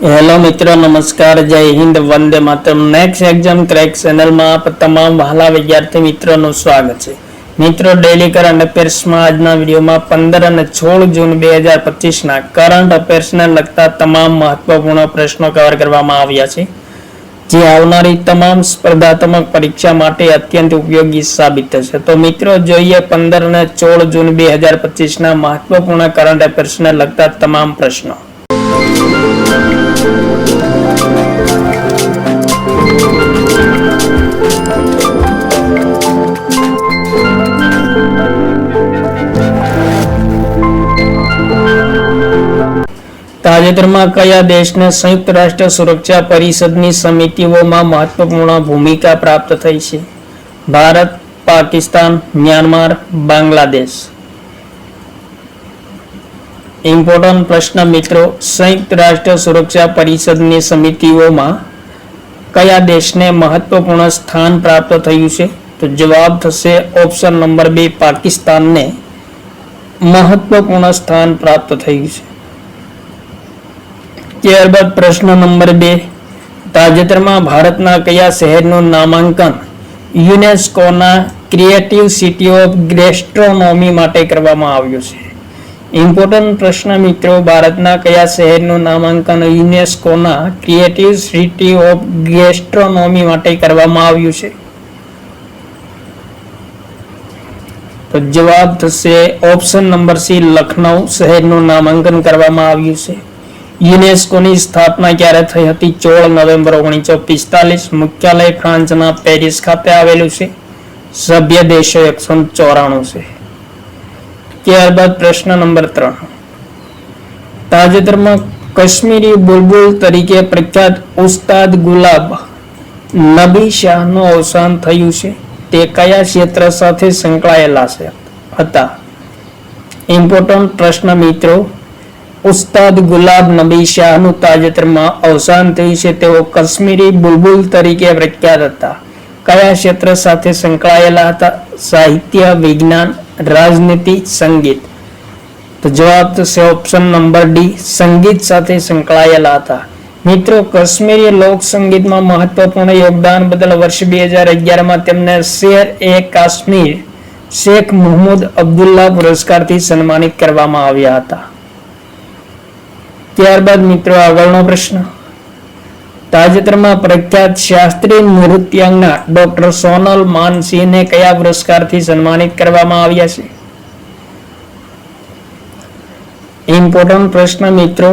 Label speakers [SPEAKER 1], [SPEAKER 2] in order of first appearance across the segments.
[SPEAKER 1] Hello મિત્રો, નમસ્કાર, જય Hind, Vande Mataram. Next exam crack ચેનલમાં આપ તમામ વહાલા વિદ્યાર્થી મિત્રોનું સ્વાગત છે. મિત્રો, ડેલી કરંટ અફેર્સમાં આજના વિડીયોમાં 15 અને 16 જૂન 2025ના કરંટ અફેર્સને લગતા તમામ મહત્વપૂર્ણ પ્રશ્નો કવર કરવામાં આવ્યા છે, જે આવનારી તમામ સ્પર્ધાત્મક પરીક્ષા માટે અત્યંત ઉપયોગી સાબિત થશે. તો મિત્રો, જોઈએ 15 અને 16 જૂન 2025ના મહત્વપૂર્ણ કરંટ અફેર્સને લગતા તમામ પ્રશ્નો. તાજેતરમાં કયા દેશને સંયુક્ત રાષ્ટ્ર સુરક્ષા પરિષદની સમિતિઓમાં મહત્વપૂર્ણ ભૂમિકા પ્રાપ્ત થઈ છે? ભારત, પાકિસ્તાન, મ્યાનમાર, બાંગ્લાદેશ. ઇમ્પોર્ટન્ટ પ્રશ્ન મિત્રો, સંયુક્ત રાષ્ટ્ર સુરક્ષા પરિષદની સમિતિઓમાં કયા દેશને મહત્વપૂર્ણ સ્થાન પ્રાપ્ત થયું છે? તો જવાબ થશે ઓપ્શન નંબર 2, પાકિસ્તાનને મહત્વપૂર્ણ સ્થાન પ્રાપ્ત થયું છે. ત્યારબાદ પ્રશ્ન નંબર 2, તાજેતરમાં ભારતના કયા શહેરનું નામાંકન યુનેસ્કોના ક્રિએટિવ સિટી ઓફ ગેસ્ટ્રોનોમી માટે કરવામાં આવ્યું છે? ઇમ્પોર્ટન્ટ પ્રશ્ન મિત્રો, ભારતના કયા શહેરનું નામાંકન યુનેસ્કોના ક્રિએટિવ સિટી ઓફ ગેસ્ટ્રોનોમી માટે કરવામાં આવ્યું છે? તો જવાબ થશે ઓપ્શન નંબર C, લખનઉ શહેરનું નામાંકન કરવામાં આવ્યું છે. યુનેસ્કોની સ્થાપના ક્યારે થઈ હતી? 16 નવેમ્બર 1945. મુખ્યાલય ફ્રાન્સના પેરિસ ખાતે આવેલું છે. સભ્ય દેશો 194 છે. ત્યારબાદ પ્રશ્ન નંબર 3, તાજેતરમાં કાશ્મીરી બુલબુલ તરીકે પ્રખ્યાત ઉસ્તાદ ગુલાબ નબી શાહનું અવસાન થયું છે. તે કયા ક્ષેત્ર સાથે સંકળાયેલા હતા? ઇમ્પોર્ટન્ટ પ્રશ્ન મિત્રો, ઉસ્તાદ ગુલાબ નબી શાહનું તાજેતરમાં અવસાન થયું છે. તેઓ કાશ્મીરી બુલબુલ તરીકે પ્રખ્યાત હતા. કયા ક્ષેત્ર સાથે સંકળાયેલા હતા? સાહિત્ય, વિજ્ઞાન, રાજનીતિ, સંગીત. તો જવાબ થશે ઓપ્શન નંબર D, સંગીત સાથે સંકળાયેલા હતા. મિત્રો, કાશ્મીરી લોક સંગીતમાં મહત્વપૂર્ણ યોગદાન બદલ વર્ષ 2011માં તેમને શેર-એ-કાશ્મીર શેખ મુહમ્મદ અબ્દુલ્લા પુરસ્કારથી સન્માનિત કરવામાં આવ્યા હતા. ત્યારબાદ મિત્રો, આગળનો પ્રશ્ન, તાજેતરમાં પ્રખ્યાત શાસ્ત્રીય નૃત્યાંગના ડોક્ટર સોનલ માનસિંહને કયા પુરસ્કારથી સન્માનિત કરવામાં આવ્યા છે? ઇમ્પોર્ટન્ટ પ્રશ્ન મિત્રો,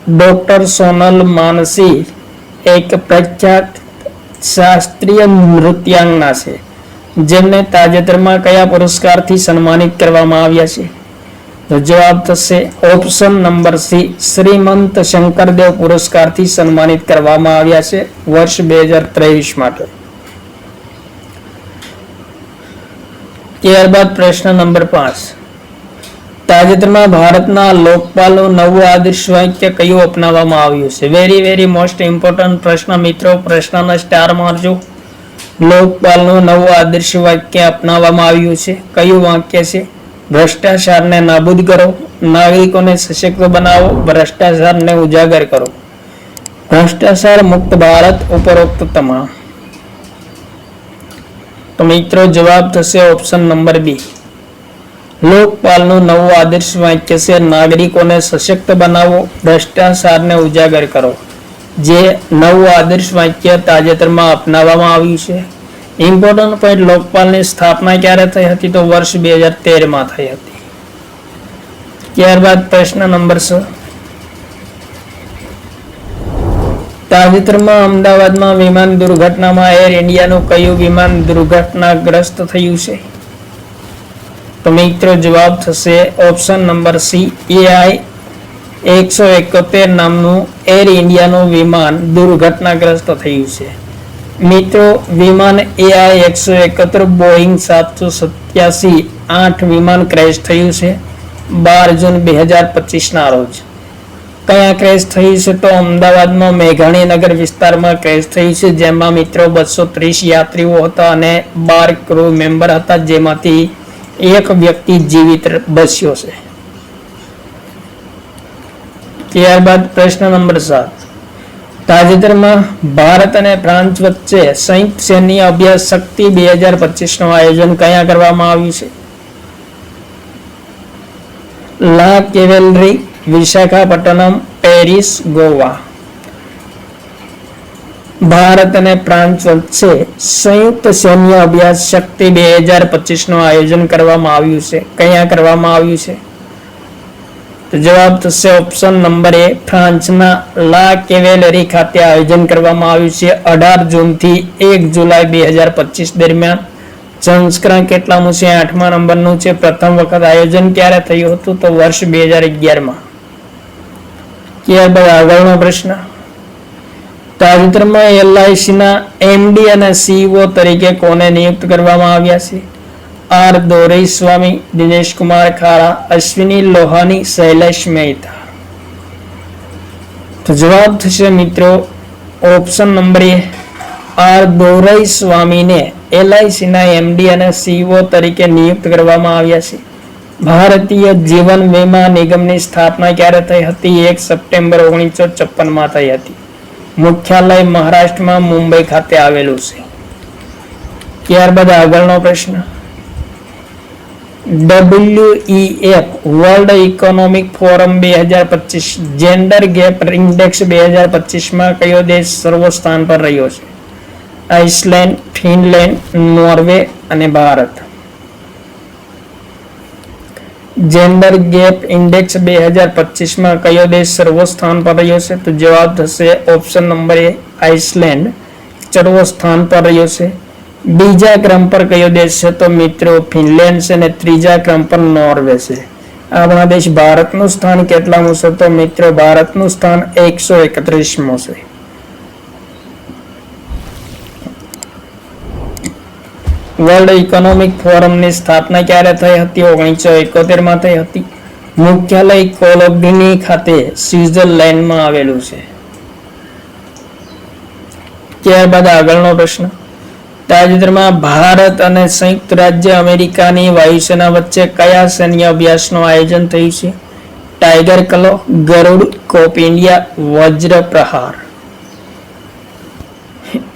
[SPEAKER 1] ડોક્ટર સોનલ માનસિંહ એક પ્રખ્યાત શાસ્ત્રીય નૃત્યાંગના છે, જેમને તાજેતરમાં કયા પુરસ્કારથી સન્માનિત કરવામાં આવ્યા છે? તો જવાબ થશે ઓપ્શન નંબર C, શ્રીમંત શંકરદેવ પુરસ્કારથી સન્માનિત કરવામાં આવ્યા છે વર્ષ 2023 માટે. ત્યારબાદ પ્રશ્ન નંબર 5, તાજેતરમાં ભારતના લોકપાલનું નવું આદર્શ વાક્ય કયું અપનાવવામાં આવ્યું છે? વેરી મોસ્ટ ઇમ્પોર્ટન્ટ પ્રશ્ન મિત્રો, પ્રશ્નના સ્ટાર મારજો. લોકપાલનું નવું આદર્શ વાક્ય અપનાવવામાં આવ્યું છે. કયું વાક્ય છે? ભ્રષ્ટાચારને નાબૂદ કરો, નાગરિકોને સશક્ત બનાવો, ભ્રષ્ટાચારને ઉજાગર કરો, ભ્રષ્ટાચાર મુક્ત ભારત, ઉપરોક્ત તમામ. તો મિત્રો, જવાબ થશે ઓપ્શન નંબર B, લોકપાલનું નવું આદર્શ વાક્ય છે નાગરિકોને સશક્ત બનાવો, ભ્રષ્ટાચારને ઉજાગર કરો. જે નવું આદર્શ વાક્ય તાજેતરમાં અપનાવવામાં આવ્યું છે. ઇમ્પોર્ટન્ટ પોઈન્ટ, લોકપાલની સ્થાપના ક્યારે થઈ હતી? તો વર્ષ 2013માં થઈ હતી. ત્યારબાદ પ્રશ્ન નંબર 6, તાજેતરમાં અમદાવાદમાં વિમાન દુર્ઘટનામાં એર ઇન્ડિયાનું કયું વિમાન દુર્ઘટનાગ્રસ્ત થયું છે? તો મિત્રો, જવાબ થશે ઓપ્શન નંબર C, AI-171 નામનું એર ઇન્ડિયાનું વિમાન દુર્ઘટનાગ્રસ્ત થયું છે. મિત્રો, વિમાન AI-171 બોઈંગ 787-8 વિમાન ક્રેશ થયું છે 12 જૂન 2025ના રોજ. કયા ક્રેશ થયું છે? તો અમદાવાદમાં મેઘાણીનગર વિસ્તારમાં ક્રેશ થયું છે, જેમાં મિત્રો 230 યાત્રીઓ હતા અને 12 ક્રૂ મેમ્બર હતા, જેમાંથી એક વ્યક્તિ જીવિત બચ્યો છે. ત્યારબાદ પ્રશ્ન નંબર 7. તાજેતરમાં ભારત અને ફ્રાન્સ વચ્ચે સંયુક્ત સૈન્ય અભ્યાસ શક્તિ 2025 નું આયોજન ક્યાં કરવામાં આવ્યું છે? લા કેવેલરી, વિશાખાપટ્ટનમ, પેરિસ, ગોવા. ભારત અને ફ્રાન્સ વચ્ચે સંયુક્ત સૈન્ય અભ્યાસ શક્તિ 2025 નું આયોજન કરવામાં આવ્યું છે. ક્યાં કરવામાં આવ્યું છે? તો જવાબ થશે ઓપ્શન નંબર એ, ફ્રાન્સના લા કેવેલરી ખાતે આયોજન કરવામાં આવ્યું છે 18 જૂનથી 1 જુલાઈ 2025 દરમિયાન. સંસ્કરણ કેટલામું છે? 8મા નંબરનું છે. પ્રથમ વખત આયોજન ક્યારે થયું હતું? તો વર્ષ 2011માં. ત્યારબાદ આગળનો પ્રશ્ન. તાજેતરમાં એલઆઈસીના એમડી અને સીઈઓ તરીકે કોને નિયુક્ત કરવામાં આવ્યા છે? આર દોરેસ્વામી, દિનેશ કુમાર ખારા, અશ્વિની લોહાની, શૈલેષ મહેતા. તો જવાબ થશે મિત્રો ઓપ્શન નંબર એ, આર દોરેસ્વામીને એલઆઈસીના એમડી અને સીઈઓ તરીકે નિયુક્ત કરવામાં આવ્યા છે. ભારતીય જીવન વીમા નિગમની સ્થાપના ક્યારે થઈ હતી? 1 સપ્ટેમ્બર 1956 થઈ હતી. મુખ્યાલય મહારાષ્ટ્રમાં મુંબઈ ખાતે આવેલું છે. ત્યારબાદ આગળનો પ્રશ્ન. WEF world economic forum 2025 gender gap index 2025 કયો દેશ સર્વસ્થાન પર રહ્યો છે? આઇસલેન્ડ, ફિનલેન્ડ, નોર્વે અને ભારત. જેન્ડર ગેપ ઇન્ડેક્સ 2025 કયો દેશ સર્વસ્થાન પર રહ્યો છે? તો જવાબ થશે ઓપ્શન નંબર એ, આઇસલેન્ડ સર્વસ્થાન પર રહ્યો છે. બીજા ક્રમ પર કયો દેશ છે? તો મિત્રો ફિનલેન્ડ છે અને ત્રીજા ક્રમ પર નોર્વે છે. આપણા દેશ ભારતનું સ્થાન કેટલામું છે? તો મિત્રો ભારતનું સ્થાન 131મું છે. વર્લ્ડ ઇકોનોમિક ફોરમની સ્થાપના ક્યારે થઈ હતી? 1971 થઈ હતી. મુખ્યાલય કોલોબની ખાતે સ્વિટ્ઝરલેન્ડમાં આવેલું છે. ત્યારબાદ આગળનો પ્રશ્ન. તાજેતરમાં ભારત અને સંયુક્ત રાજ્ય અમેરિકાની વાયુસેના વચ્ચે કયા સૈન્ય અભ્યાસનું આયોજન થયું છે? ટાઈગર ક્લો, ગરુડ, કોપ ઇન્ડિયા, વજ્ર પ્રહાર.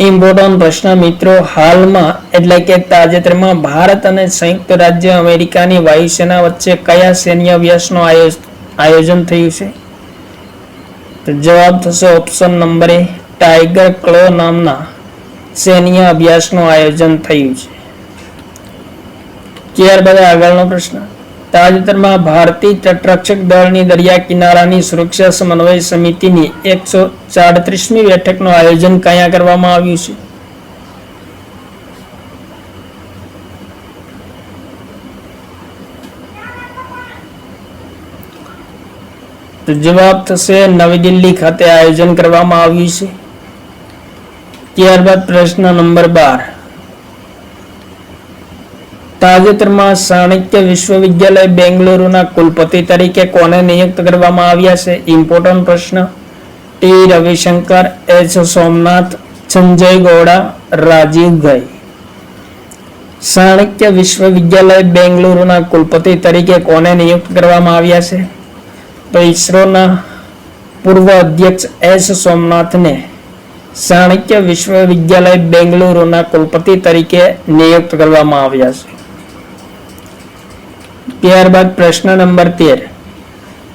[SPEAKER 1] ઇમ્પોર્ટન્ટ પ્રશ્ન મિત્રો. હાલમાં એટલે કે તાજેતરમાં ભારત અને સંયુક્ત રાજ્ય અમેરિકાની વાયુસેના વચ્ચે કયા સૈન્ય અભ્યાસનું આયોજન થયું છે? તો જવાબ થશે ઓપ્શન નંબર એ, ટાઈગર ક્લો નામના સૈન્ય અભ્યાસનું આયોજન થયું છે. ત્યારબાદ આગળનો પ્રશ્ન. તાજેતરમાં ભારતીય તટરક્ષક દળની દરિયા કિનારાની સુરક્ષા સમન્વય સમિતિની 137મી બેઠકનું આયોજન ક્યાં કરવામાં આવ્યું છે? તો જવાબ થશે નવી દિલ્હી ખાતે આયોજન કરવામાં આવ્યું છે. ત્યારબાદ પ્રશ્ન નંબર 12. તાજેતરમાં ચાણક્ય વિશ્વવિદ્યાલય બેંગલુરુના કુલપતિ તરીકે કોને નિયુક્ત કરવામાં આવ્યા છે? ઇમ્પોર્ટન્ટ પ્રશ્ન. T Ravishankar, H Somnath, Sanjay Gowda, Rajiv Ghai. ચાણક્ય વિશ્વવિદ્યાલય બેંગલુરુના કુલપતિ તરીકે કોને નિયુક્ત કરવામાં આવ્યા છે? તો ઇસરોના પૂર્વ અધ્યક્ષ એસ સોમનાથને ચાણક્ય વિશ્વવિદ્યાલય બેંગલુરુના કુલપતિ તરીકે નિયુક્ત કરવામાં આવ્યા છે. ત્યારબાદ પ્રશ્ન નંબર 13.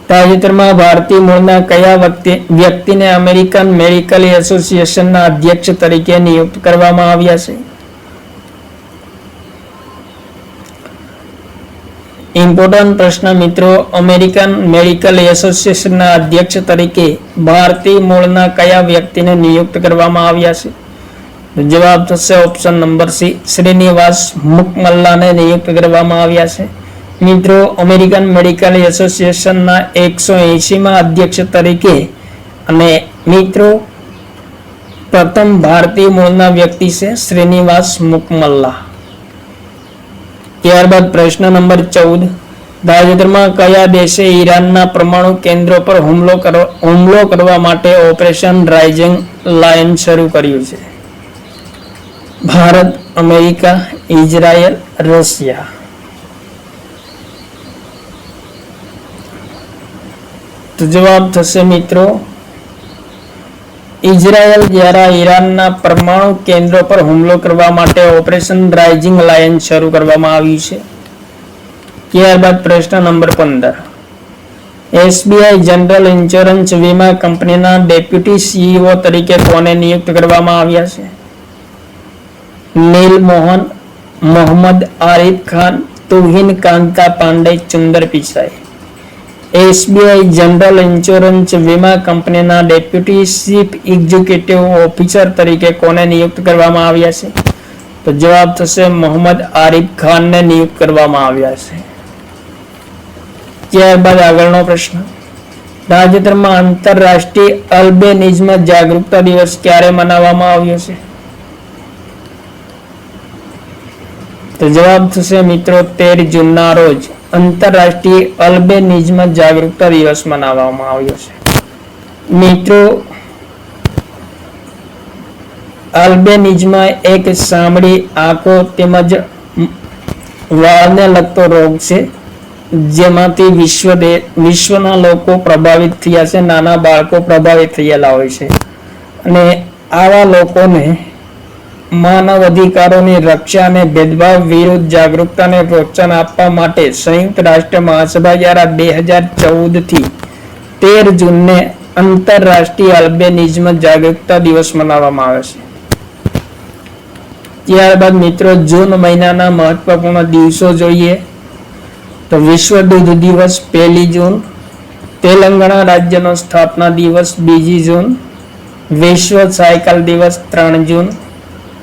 [SPEAKER 1] તાજેતરમાં ભારતીય મૂળના કયા વ્યક્તિને અમેરિકન મેડિકલ એસોસિએશનના અધ્યક્ષ તરીકે નિયુક્ત કરવામાં આવ્યા છે? ઇમ્પોર્ટન્ટ પ્રશ્ન મિત્રો. અમેરિકન મેડિકલ એસોસિએશનના અધ્યક્ષ તરીકે ભારતીય મૂળના કયા વ્યક્તિને નિયુક્ત કરવામાં આવ્યા છે? જવાબ થશે ઓપ્શન નંબર સી, શ્રીનિવાસ મુકમલ્લાને નિયુક્ત કરવામાં આવ્યા છે. મિત્રો અમેરિકન મેડિકલ એસોસિએશનના 180માં અધ્યક્ષ તરીકે અને મિત્રો પ્રથમ ભારતીય મૂળના વ્યક્તિ છે શ્રીનિવાસ મુકમલ્લા. ત્યારબાદ પ્રશ્ન નંબર 14. તાજેતરમાં કયા દેશે ઈરાનના પરમાણુ કેન્દ્રો પર હુમલો કરવા માટે ઓપરેશન રાઇઝિંગ લાયન શરૂ કર્યું છે? Bharat, America, Israel, Russia. તો જવાબ થશે મિત્રો ઇઝરાયલ દ્વારા ઈરાનના પરમાણુ કેન્દ્રો પર હુમલો કરવા માટે ઓપરેશન રાઇઝિંગ લાયન શરૂ કરવામાં આવ્યું છે. ત્યારબાદ પ્રશ્ન નંબર 15. એસબીઆઈ જનરલ ઇન્સ્યોરન્સ વીમા કંપનીના ડેપ્યુટી સીઈઓ તરીકે કોને નિયુક્ત કરવામાં આવ્યા છે? Neal Mohan, Mohammad Arif Khan, Tuhin Kanta Pandey, Sundar Pichai. SBI general insurance વીમા કંપનીના ડેપ્યુટી ચીફ એક્ઝિક્યુટિવ ઓફિસર તરીકે કોને નિયુક્ત કરવામાં આવ્યા છે? તો જવાબ થશે મોહમ્મદ આરિફ ખાનને નિયુક્ત કરવામાં આવ્યા છે. ત્યારબાદ આગળનો પ્રશ્ન. તાજેતરમાં આંતરરાષ્ટ્રીય અલ્બેનિઝમ જાગૃતતા દિવસ ક્યારે મનાવવામાં આવ્યો છે? તો જવાબ થશે મિત્રો 13 જૂનના રોજ આંતરરાષ્ટ્રીય અલ્બેનિઝમ જાગૃતતા દિવસ મનાવવામાં આવ્યો છે. મિત્રો અલ્બેનિઝમ એક ચામડી, આંખો તેમજ વાળને લગતો રોગ છે જેમાંથી વિશ્વના લોકો પ્રભાવિત થયા છે. નાના બાળકો પ્રભાવિત થયેલા હોય છે અને આવા લોકોને માનવ અધિકારોની રક્ષા અને ભેદભાવ વિરુદ્ધ જાગૃતતાને પ્રોત્સાહન આપવા માટે સંયુક્ત રાષ્ટ્ર મહાસભા દ્વારા 2014 થી 13 જૂનને આંતરરાષ્ટ્રીય અલ્બેનિઝમ જાગૃતતા દિવસ મનાવવામાં આવે છે. ત્યારબાદ મિત્રો જૂન મહિનાના મહત્વપૂર્ણ દિવસો જોઈએ તો વિશ્વ દૂધ દિવસ 1 જૂન, તેલંગાણા રાજ્યનો સ્થાપના દિવસ 2 જૂન, વિશ્વ સાયકલ દિવસ 3 જૂન,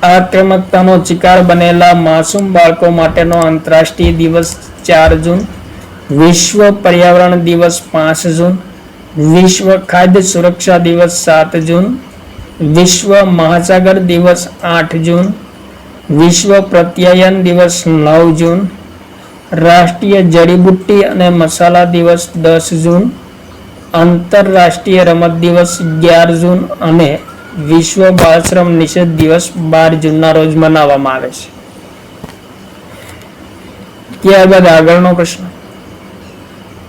[SPEAKER 1] આક્રમકતાનો શિકાર બનેલા માસૂમ બાળકો માટેનો આંતરરાષ્ટ્રીય દિવસ 4 જૂન, વિશ્વ પર્યાવરણ દિવસ 5 જૂન, વિશ્વ ખાદ્ય સુરક્ષા દિવસ 7 જૂન, વિશ્વ મહાસાગર દિવસ 8 જૂન, વિશ્વ પ્રત્યાયન દિવસ 9 જૂન, રાષ્ટ્રીય જડીબુટ્ટી અને મસાલા દિવસ 10 જૂન, આંતરરાષ્ટ્રીય રમત દિવસ 11 જૂન અને વિશ્વ બાળશ્રમ નિષેધ દિવસ 12 જૂનના રોજ મનાવવામાં આવે છે. ત્યારબાદ આગળનો પ્રશ્ન.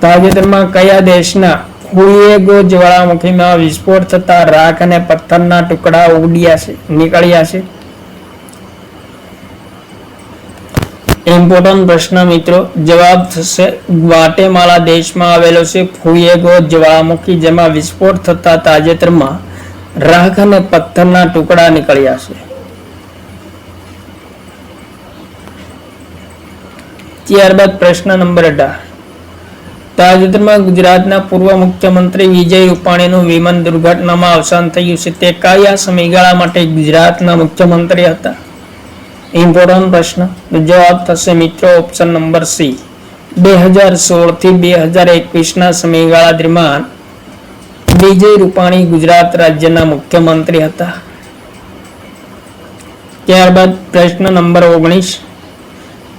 [SPEAKER 1] તાજેતરમાં કયા દેશના ફુએગો જ્વાળામુખીમાં વિસ્ફોટ થતા રાખ અને પથ્થરના ટુકડા નીકળ્યા છે? ઇમ્પોર્ટન્ટ પ્રશ્ન મિત્રો. જવાબ થશે ગ્વાટેમાલા દેશમાં આવેલો છે ફુએગો જ્વાળામુખી, જેમાં વિસ્ફોટ થતા તાજેતરમાં રાખ અને પથ્થરના ટુકડા નીકળ્યા છે. ત્યારબાદ પ્રશ્ન નંબર 18. તાજેતરમાં ગુજરાતના પૂર્વ મુખ્યમંત્રી વિજય રૂપાણીનું વિમાન દુર્ઘટનામાં અવસાન થયું છે. તે કયા સમયગાળા માટે ગુજરાતના મુખ્યમંત્રી હતા? ઇમ્પોર્ટન્ટ પ્રશ્ન. જવાબ થશે મિત્રો ઓપ્શન નંબર સી, 2016 થી 2021ના સમયગાળા દરમિયાન વિજય રૂપાણી ગુજરાત રાજ્યના મુખ્યમંત્રી હતા. ત્યારબાદ પ્રશ્ન નંબર 19.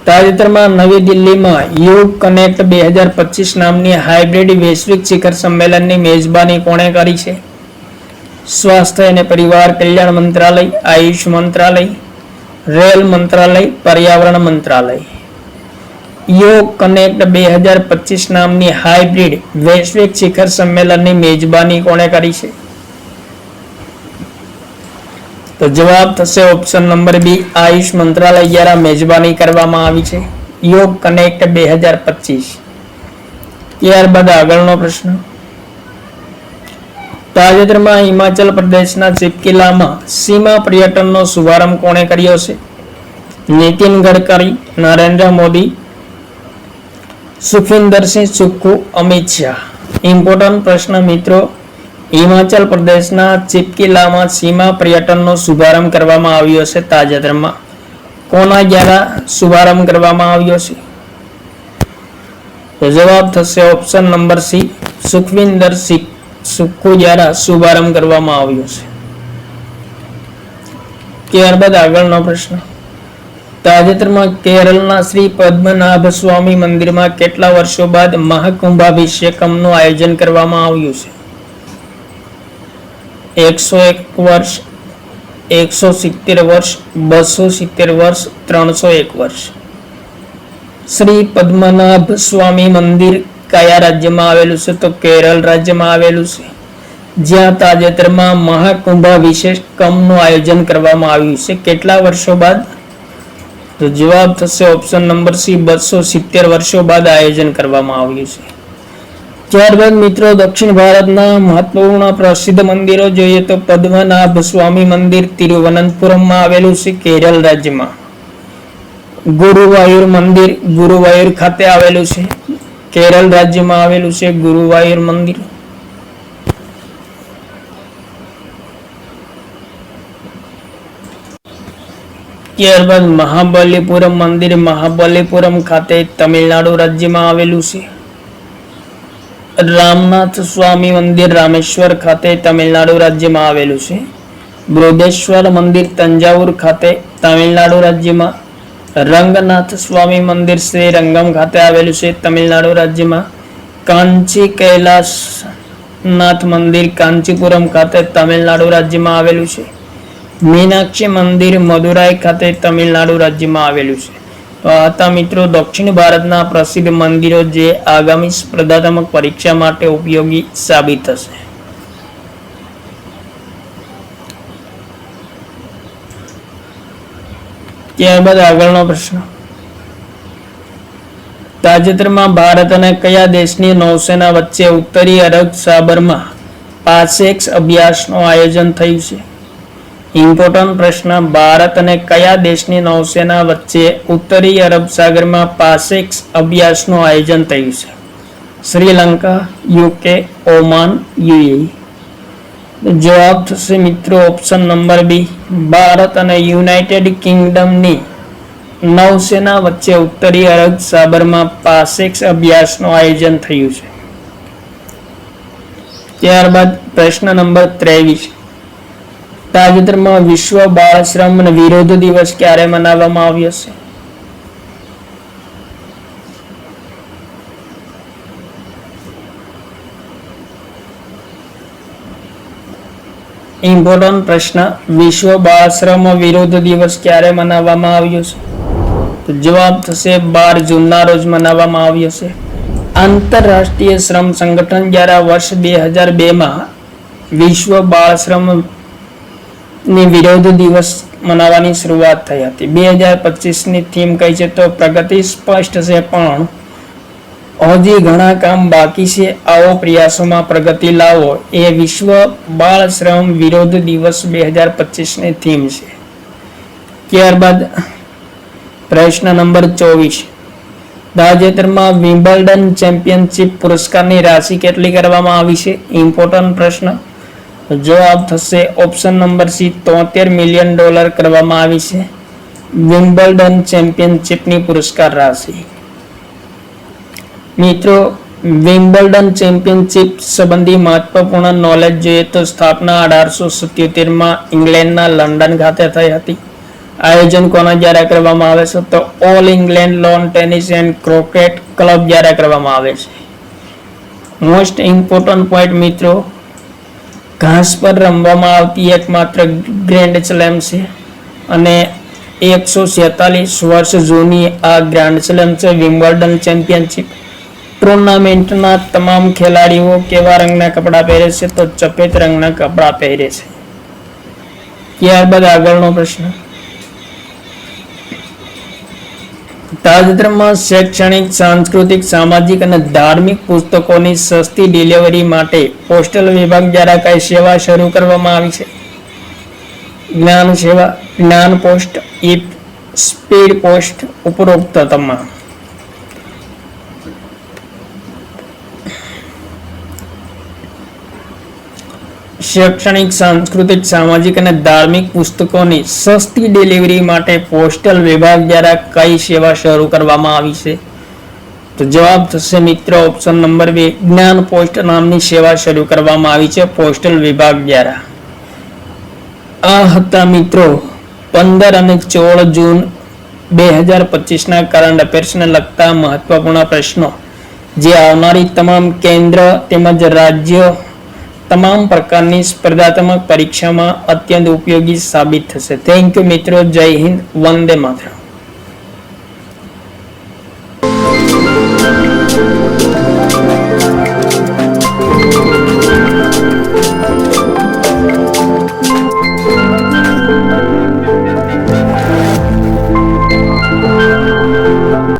[SPEAKER 1] તાજેતરમાં નવી દિલ્હીમાં યુગ કનેક્ટ 2025 નામની હાઇબ્રિડ વૈશ્વિક શિખર સંમેલનની મેજબાની કોણે કરી છે? સ્વાસ્થ્ય અને પરિવાર કલ્યાણ મંત્રાલય, આયુષ મંત્રાલય, રેલ મંત્રાલય, પર્યાવરણ મંત્રાલય. યોગ કનેક્ટ 2025 નામની હાઇબ્રિડ વૈશ્વિક શિખર સંમેલનની મેજબાની કોણે કરી છે? તો જવાબ થશે ઓપ્શન નંબર બી, આયુષ મંત્રાલય દ્વારા મેજબાની કરવામાં આવી છે યોગ કનેક્ટ 2025. ત્યારબાદ આગળનો પ્રશ્ન. તાજેતરમાં હિમાચલ પ્રદેશના ચીપકીલામાં સીમા પર્યટનનો શુભારંભ કોણે કર્યો છે? નીતિન ગડકરી, નરેન્દ્ર મોદી, સુખવિન્દરસિંહ સુક્ખુ, અમિત શાહ. ઇમ્પોર્ટન્ટ પ્રશ્ન મિત્રો. હિમાચલ પ્રદેશના ચીપકીલામાં સીમા પર્યટનનો શુભારંભ કરવામાં આવ્યો છે તાજેતરમાં. કોના દ્વારા શુભારંભ કરવામાં આવ્યો છે? તો જવાબ થશે ઓપ્શન નંબર સી, સુખવિન્દરસિંહ સુક્ખુ દ્વારા શુભારંભ કરવામાં આવ્યો છે. ત્યારબાદ આગળનો પ્રશ્ન. તાજેતરમાં કેરળના શ્રી પદ્મનાભ સ્વામી મંદિરમાં કેટલા વર્ષો બાદ મહાકુંભાભિષેકમનું આયોજન કરવામાં આવ્યું છે? 101 વર્ષ, 170 વર્ષ, 270 વર્ષ, 301 વર્ષ. શ્રી પદ્મનાભ સ્વામી મંદિર કયા રાજ્યમાં આવેલું છે? તો કેરળ રાજ્યમાં આવેલું છે, જ્યાં તાજેતરમાં મહાકુંભ વિશેષ કમનું આયોજન કરવામાં આવ્યું છે. કેટલા વર્ષો બાદ? તો જવાબ થશે ઓપ્શન નંબર સી, 270 વર્ષો બાદ આયોજન કરવામાં આવ્યું છે. ત્યારબાદ મિત્રો દક્ષિણ ભારતના મહત્વપૂર્ણ પ્રસિદ્ધ મંદિરો જોઈએ તો પદ્મનાભ સ્વામી મંદિર તિરુવનંતપુરમમાં આવેલું છે, કેરળ રાજ્યમાં. ગુરુવાયુર મંદિર ગુરુવાયુર ખાતે આવેલું છે, કેરળ રાજ્યમાં આવેલું છે ગુરુવાયુર મંદિર. ત્યારબાદ મહાબલીપુરમ મંદિર મહાબલીપુરમ ખાતે તમિલનાડુ રાજ્યમાં આવેલું છે. રામનાથ સ્વામી મંદિર રામેશ્વર ખાતે તમિલનાડુ રાજ્યમાં આવેલું છે. બૃહદેશ્વર મંદિર તંજાવુર ખાતે તમિલનાડુ રાજ્યમાં. રંગનાથ સ્વામી મંદિર શ્રીરંગમ ખાતે આવેલું છે, તમિલનાડુ રાજ્યમાં. કાંચી કૈલાસનાથ મંદિર કાંચીપુરમ ખાતે તમિલનાડુ રાજ્યમાં આવેલું છે. મીનાક્ષી મંદિર મદુરાઈ ખાતે તમિલનાડુ રાજ્યમાં આવેલું છે. તો આ હતા મિત્રો દક્ષિણ ભારતના પ્રસિદ્ધ મંદિરો જે આગામી સ્પર્ધાત્મક પરીક્ષા માટે ઉપયોગી સાબિત થશે. ત્યારબાદ આગળનો પ્રશ્ન, તાજેતરમાં ભારત અને કયા દેશની નૌસેના વચ્ચે ઉત્તરી અરબ સાગરમાં પાસેક્સ અભ્યાસનું આયોજન થયું છે? ઇમ્પોર્ટન્ટ પ્રશ્ન, ભારત અને કયા દેશની નૌસેના વચ્ચે ઉત્તરી અરબ સાગરમાં પાસેક્સ અભ્યાસનું આયોજન થયું છે? Sri Lanka, UK, Oman, UAE. જવાબ થશે મિત્રો ઓપ્શન નંબર બી, ભારત અને યુનાઇટેડ કિંગડમની નૌસેના વચ્ચે ઉત્તરી અરબ સાગરમાં પાસેક્સ અભ્યાસનું આયોજન થયું છે. ત્યારબાદ પ્રશ્ન નંબર 23, તાજેતરમાં વિશ્વ બાળ શ્રમ વિરોધ દિવસ ક્યારે મનાવવામાં આવ્યો છે? ઇમ્પોર્ટન્ટ પ્રશ્ન, વિશ્વ બાળ શ્રમ વિરોધ દિવસ ક્યારે મનાવવામાં આવ્યો છે? તો જવાબ થશે 12 જૂનના રોજ મનાવવામાં આવ્યો છે. આંતરરાષ્ટ્રીય શ્રમ સંગઠન દ્વારા વર્ષ 2002માં વિશ્વ બાળ શ્રમ ની વિરોધ દિવસ મનાવવાની શરૂઆત થઈ હતી. 2025 ની થીમ કઈ છે? તો પ્રગતિ સ્પષ્ટ છે પણ હજી ઘણા કામ બાકી છે, આવો પ્રયાસોમાં પ્રગતિ લાવો એ વિશ્વ બાળ શ્રમ વિરોધ દિવસ 2025 ની થીમ છે. ત્યારબાદ પ્રશ્ન નંબર 24, તાજેતરમાં વિમ્બલ્ડન ચેમ્પિયનશિપ પુરસ્કારની રાશિ કેટલી કરવામાં આવી છે? ઇમ્પોર્ટન્ટ પ્રશ્ન. જવાબ થશે ઓપ્શન નંબર સી, $73 મિલિયન કરવામાં આવી છે વિમ્બલ્ડન ચેમ્પિયનશિપની પુરસ્કાર રાશિ. મિત્રો વિમ્બલ્ડન ચેમ્પિયનશિપ સંબંધી મહત્વપૂર્ણ નોલેજ જોઈએ તો સ્થાપના 1877માં ઇંગ્લેન્ડના લંડન ખાતે થઈ હતી. આયોજન કોના દ્વારા કરવામાં આવે છે? તો all England lawn tennis and cricket club દ્વારા કરવામાં આવે છે. મોસ્ટ ઇમ્પોર્ટન્ટ પોઈન્ટ મિત્રો, ઘાસ પર રમવામાં આવતી એકમાત્ર ગ્રેન્ડ સ્લેમ છે અને 146 વર્ષ જૂની આ ગ્રાન્ડ સ્લેમ છે વિમ્બલ્ડન ચેમ્પિયનશિપ. ટુર્નામેન્ટના તમામ ખેલાડીઓ કેવા રંગના કપડાં પહેરે છે? તો સફેદ રંગના કપડાં પહેરે છે. ત્યારબાદ આગળનો પ્રશ્ન, તાજેતરમાં શૈક્ષણિક, સાંસ્કૃતિક, સામાજિક અને ધાર્મિક પુસ્તકોની સસ્તી ડિલિવરી માટે પોસ્ટલ વિભાગ દ્વારા કઈ સેવા શરૂ કરવામાં આવી છે? જ્ઞાન સેવા, જ્ઞાન પોસ્ટ, સ્પીડ પોસ્ટ, ઉપરોક્ત તમામ. શૈક્ષણિક, સાંસ્કૃતિક, સામાજિક અને ધાર્મિક પુસ્તકોની સસ્તી ડિલિવરી માટે પોસ્ટલ વિભાગ દ્વારા કઈ સેવા શરૂ કરવામાં આવી છે? તો જવાબ થશે મિત્રો ઓપ્શન નંબર 2, જ્ઞાન પોસ્ટ નામની સેવા શરૂ કરવામાં આવી છે પોસ્ટલ વિભાગ દ્વારા. આ હતા મિત્રો 15 અને 16 જૂન 2025ના કરંટ અફેર્સને લગતા મહત્વપૂર્ણ પ્રશ્નો જે આવનારી તમામ કેન્દ્ર તેમજ રાજ્ય તમામ પ્રકારની સ્પર્ધાત્મક પરીક્ષામાં અત્યંત ઉપયોગી સાબિત થશે. થેન્ક યુ મિત્રો. જય હિન્દ. વંદે માતરમ.